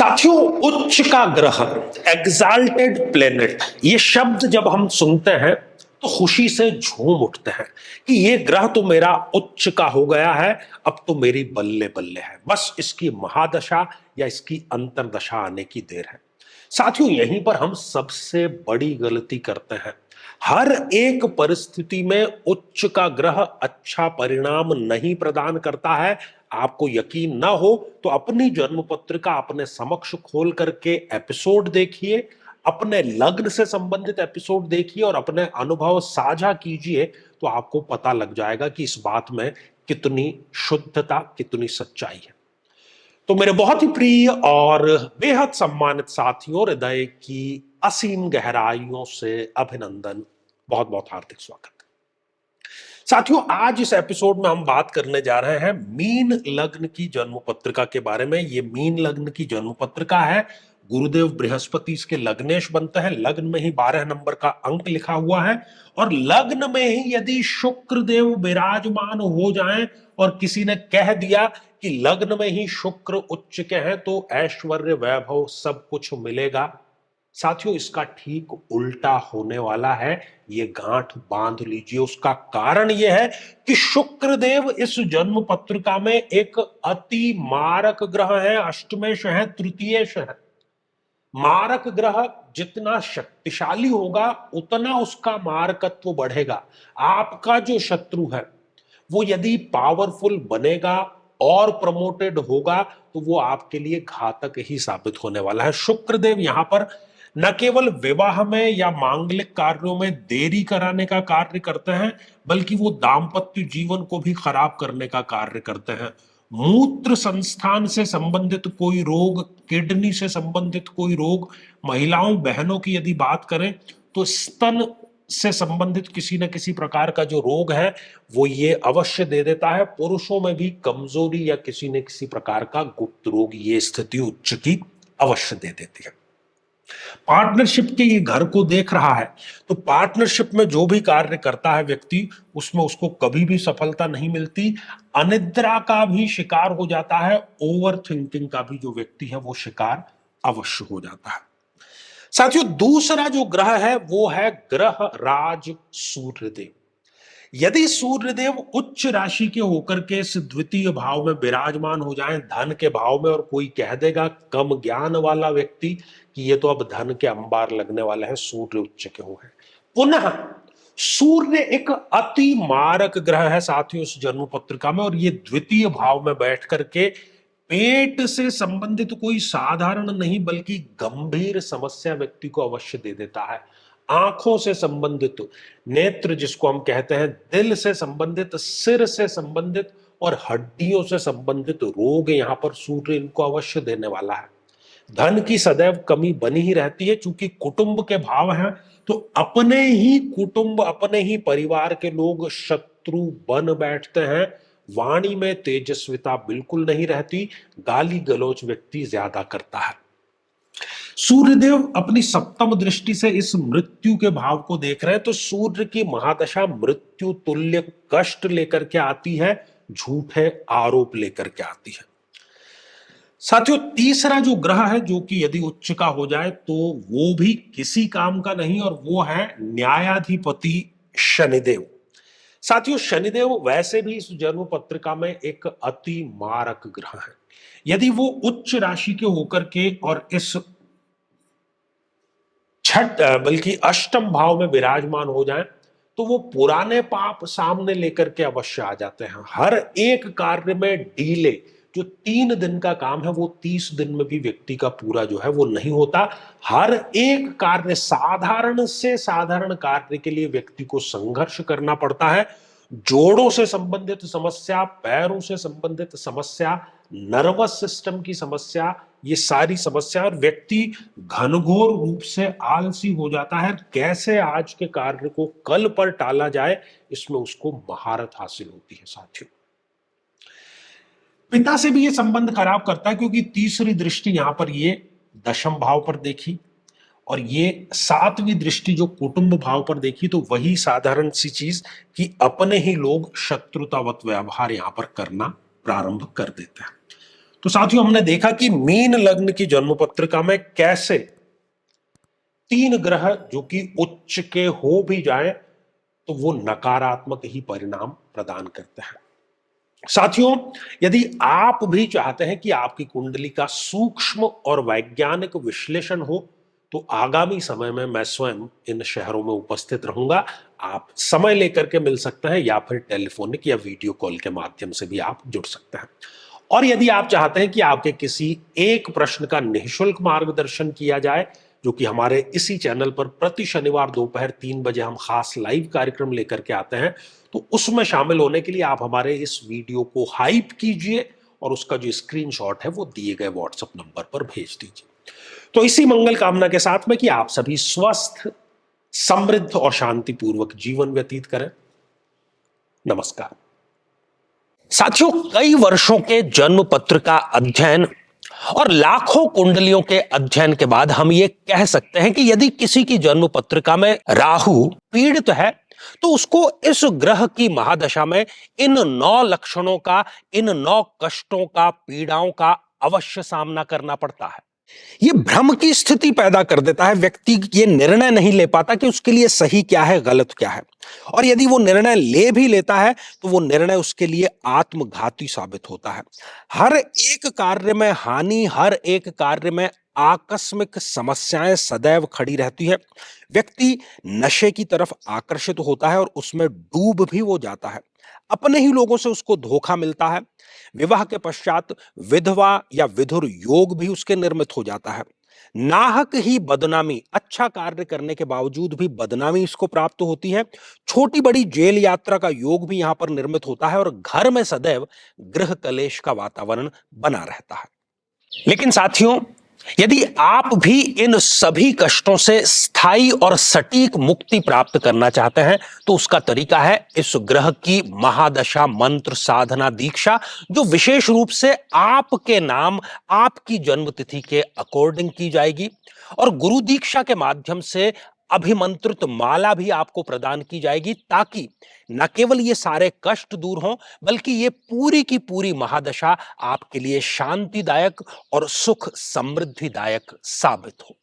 साथियों, उच्च का ग्रह, एग्जाल्टेड प्लेनेट, ये शब्द जब हम सुनते हैं तो खुशी से झूम उठते हैं कि ये ग्रह तो मेरा उच्च का हो गया है। अब तो मेरी बल्ले बल्ले है, बस इसकी महादशा या इसकी अंतरदशा आने की देर है। साथियों, यहीं पर हम सबसे बड़ी गलती करते हैं। हर एक परिस्थिति में उच्च का ग्रह अच्छा परिणाम नहीं प्रदान करता है। आपको यकीन ना हो तो अपनी जन्म पत्रिका अपने समक्ष खोल करके एपिसोड देखिए, अपने लग्न से संबंधित एपिसोड देखिए और अपने अनुभव साझा कीजिए, तो आपको पता लग जाएगा कि इस बात में कितनी शुद्धता, कितनी सच्चाई है। तो मेरे बहुत ही प्रिय और बेहद सम्मानित साथियों, हृदय की असीम गहराइयों से अभिनंदन, बहुत बहुत हार्दिक स्वागत। साथियों, आज इस एपिसोड में हम बात करने जा रहे हैं मीन लग्न की जन्म पत्रिका के बारे में। ये मीन लग्न की जन्म पत्रिका है। गुरुदेव बृहस्पति इसके लग्नेश बनते हैं। लग्न में ही 12 नंबर का अंक लिखा हुआ है और लग्न में ही यदि शुक्र देव विराजमान हो जाएं और किसी ने कह दिया कि लग्न में ही शुक्र उच्च के हैं तो ऐश्वर्य वैभव सब कुछ मिलेगा, साथियों इसका ठीक उल्टा होने वाला है। ये गांठ बांध लीजिए। उसका कारण यह है कि शुक्र देव इस जन्म पत्रिका में एक अति मारक ग्रह है, अष्टमेश है, तृतीयेश है। मारक ग्रह जितना शक्तिशाली होगा उतना उसका मारकत्व बढ़ेगा। आपका जो शत्रु है वो यदि पावरफुल बनेगा और प्रमोटेड होगा तो वो आपके लिए घातक ही साबित होने वाला है। शुक्रदेव यहां पर न केवल विवाह में या मांगलिक कार्यों में देरी कराने का कार्य करते हैं, बल्कि वो दाम्पत्य जीवन को भी खराब करने का कार्य करते हैं। मूत्र संस्थान से संबंधित कोई रोग, किडनी से संबंधित कोई रोग, महिलाओं बहनों की यदि बात करें तो स्तन से संबंधित किसी न किसी प्रकार का जो रोग है वो ये अवश्य दे देता है। पुरुषों में भी कमजोरी या किसी न किसी प्रकार का गुप्त रोग ये स्थिति उच्च की अवश्य दे देती है। पार्टनरशिप के ये घर को देख रहा है तो पार्टनरशिप में जो भी कार्य करता है व्यक्ति, उसमें उसको कभी भी सफलता नहीं मिलती। अनिद्रा का भी शिकार हो जाता है, ओवर थिंकिंग का भी जो व्यक्ति है वो शिकार अवश्य हो जाता है। साथियों, दूसरा जो ग्रह है वो है ग्रह राज सूर्यदेव। यदि सूर्यदेव उच्च राशि के होकर के इस द्वितीय भाव में विराजमान हो जाएं, धन के भाव में, और कोई कह देगा कम ज्ञान वाला व्यक्ति कि ये तो अब धन के अंबार लगने वाले हैं, सूर्य उच्च के हुए हैं। पुनः सूर्य एक अति मारक ग्रह है साथियों इस जन्म पत्रिका में, और ये द्वितीय भाव में बैठ करके पेट से संबंधित कोई साधारण नहीं बल्कि गंभीर समस्या व्यक्ति को अवश्य दे देता है। आंखों से संबंधित नेत्र जिसको हम कहते हैं, दिल से संबंधित, सिर से संबंधित और हड्डियों से संबंधित रोग यहां पर सूर्य इनको अवश्य देने वाला है। धन की सदैव कमी बनी ही रहती है, चूंकि कुटुंब के भाव हैं तो अपने ही कुटुंब, अपने ही परिवार के लोग शत्रु बन बैठते हैं। वाणी में तेजस्विता बिल्कुल नहीं रहती, गाली गलौज व्यक्ति ज्यादा करता है। सूर्यदेव अपनी सप्तम दृष्टि से इस मृत्यु के भाव को देख रहे हैं तो सूर्य की महादशा मृत्यु तुल्य कष्ट लेकर के आती है, झूठे आरोप लेकर के आती है। साथियों, तीसरा जो ग्रह है जो कि यदि उच्च का हो जाए तो वो भी किसी काम का नहीं, और वो है न्यायाधिपति शनिदेव। साथियों, शनिदेव वैसे भी इस जन्म पत्रिका में एक अति मारक ग्रह है। यदि वो उच्च राशि के होकर के और इस छठ बल्कि अष्टम भाव में विराजमान हो जाएं तो वो पुराने पाप सामने लेकर के अवश्य आ जाते हैं। हर एक कार्य में डीले, जो 3 दिन का काम है वो 30 दिन में भी व्यक्ति का पूरा जो है वो नहीं होता। हर एक कार्य, साधारण से साधारण कार्य के लिए व्यक्ति को संघर्ष करना पड़ता है। जोड़ों से संबंधित समस्या, पैरों से संबंधित समस्या, नर्वस सिस्टम की समस्या, ये सारी समस्या, और व्यक्ति घनघोर रूप से आलसी हो जाता है। कैसे आज के कार्य को कल पर टाला जाए, इसमें उसको महारत हासिल होती है। साथियों, पिता से भी ये संबंध खराब करता है क्योंकि तीसरी दृष्टि यहां पर ये दशम भाव पर देखी और ये 7वीं दृष्टि जो कुटुंब भाव पर देखी, तो वही साधारण सी चीज कि अपने ही लोग शत्रुतावत व्यवहार यहां पर करना प्रारंभ कर देते हैं। तो साथियों हमने देखा कि मीन लग्न की जन्म पत्रिका में कैसे 3 ग्रह जो कि उच्च के हो भी जाएं तो वो नकारात्मक ही परिणाम प्रदान करते हैं। साथियों, यदि आप भी चाहते हैं कि आपकी कुंडली का सूक्ष्म और वैज्ञानिक विश्लेषण हो तो आगामी समय में मैं स्वयं इन शहरों में उपस्थित रहूंगा। आप समय लेकर के मिल सकते हैं या फिर टेलीफोनिक या वीडियो कॉल के माध्यम से भी आप जुड़ सकते हैं। और यदि आप चाहते हैं कि आपके किसी एक प्रश्न का निःशुल्क मार्गदर्शन किया जाए, जो कि हमारे इसी चैनल पर प्रति शनिवार दोपहर 3 बजे हम खास लाइव कार्यक्रम लेकर के आते हैं, तो उसमें शामिल होने के लिए आप हमारे इस वीडियो को हाइप कीजिए और उसका जो स्क्रीनशॉट है वो दिए गए व्हाट्सएप नंबर पर भेज दीजिए। तो इसी मंगल कामना के साथ में कि आप सभी स्वस्थ, समृद्ध और शांतिपूर्वक जीवन व्यतीत करें। नमस्कार। साथियों, कई वर्षों के जन्म पत्र का अध्ययन और लाखों कुंडलियों के अध्ययन के बाद हम ये कह सकते हैं कि यदि किसी की जन्म पत्रिका में राहु पीड़ित है तो उसको इस ग्रह की महादशा में इन 9 लक्षणों का, इन 9 कष्टों का, पीड़ाओं का अवश्य सामना करना पड़ता है। ये भ्रम की स्थिति पैदा कर देता है। व्यक्ति ये निर्णय नहीं ले पाता कि उसके लिए सही क्या है, गलत क्या है। और यदि वो निर्णय ले भी लेता है तो वो निर्णय उसके लिए आत्मघाती साबित होता है। हर एक कार्य में हानि, हर एक कार्य में आकस्मिक समस्याएं सदैव खड़ी रहती है। व्यक्ति नशे की तरफ आकर्षित होता है और उसमें डूब भी वो जाता है। अपने ही लोगों से उसको धोखा मिलता है। विवाह के पश्चात विधवा या विधुर योग भी उसके निर्मित हो जाता है। नाहक ही बदनामी, अच्छा कार्य करने के बावजूद भी बदनामी इसको प्राप्त होती है। छोटी बड़ी जेल यात्रा का योग भी यहां पर निर्मित होता है और घर में सदैव गृह कलेश का वातावरण बना रहता है। लेकिन साथियों, यदि आप भी इन सभी कष्टों से स्थायी और सटीक मुक्ति प्राप्त करना चाहते हैं तो उसका तरीका है इस ग्रह की महादशा मंत्र साधना दीक्षा, जो विशेष रूप से आपके नाम, आपकी जन्मतिथि के अकॉर्डिंग की जाएगी। और गुरु दीक्षा के माध्यम से अभिमंत्रित माला भी आपको प्रदान की जाएगी, ताकि न केवल ये सारे कष्ट दूर हों बल्कि ये पूरी की पूरी महादशा आपके लिए शांतिदायक और सुख समृद्धिदायक साबित हो।